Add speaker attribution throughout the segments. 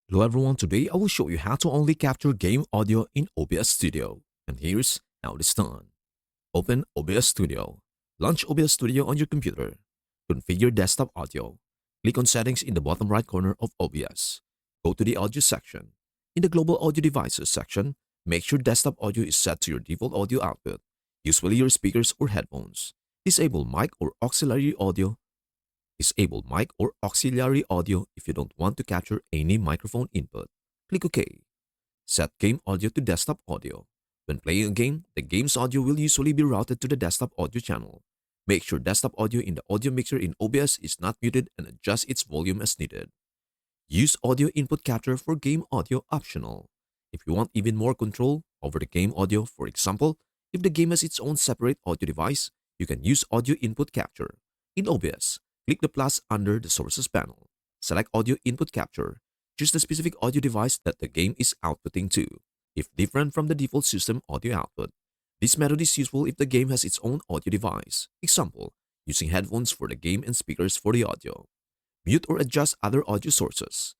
Speaker 1: Hello everyone, today I will show you how to only capture game audio in OBS Studio. And here's how it is done. Open OBS Studio. Launch OBS Studio on your computer. Configure desktop audio. Click on settings in the bottom right corner of OBS. Go to the audio section. In the global audio devices section, make sure desktop audio is set to your default audio output, usually your speakers or headphones. Disable mic or auxiliary audio Disable mic or auxiliary audio if you don't want to capture any microphone input. Click OK. Set game audio to desktop audio. When playing a game, the game's audio will usually be routed to the desktop audio channel. Make sure desktop audio in the audio mixer in OBS is not muted and adjust its volume as needed. Use audio input capture for game audio optional. If you want even more control over the game audio, for example, if the game has its own separate audio device, you can use audio input capture. In OBS, click the plus under the sources panel. Select audio input capture. Choose the specific audio device that the game is outputting to, if different from the default system audio output. This method is useful if the game has its own audio device. Example, using headphones for the game and speakers for the audio. Mute or adjust other audio sources.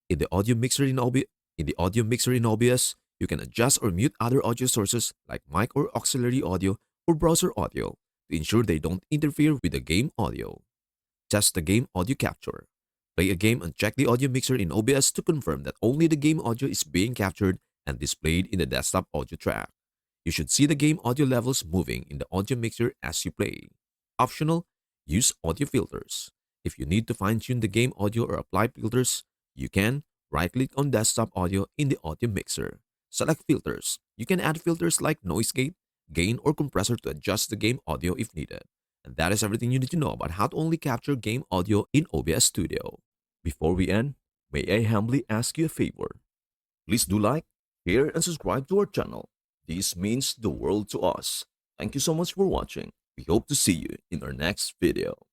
Speaker 1: In the audio mixer in OBS, you can adjust or mute other audio sources like mic or auxiliary audio or browser audio to ensure they don't interfere with the game audio. Test the game audio capture. Play a game and check the audio mixer in OBS to confirm that only the game audio is being captured and displayed in the desktop audio track. You should see the game audio levels moving in the audio mixer as you play. Optional, use audio filters. If you need to fine-tune the game audio or apply filters, you can right-click on desktop audio in the audio mixer. Select filters. You can add filters like noise gate, gain, or compressor to adjust the game audio if needed. And that is everything you need to know about how to only capture game audio in OBS Studio. Before we end, may I humbly ask you a favor? Please do like, share, and subscribe to our channel. This means the world to us. Thank you so much for watching. We hope to see you in our next video.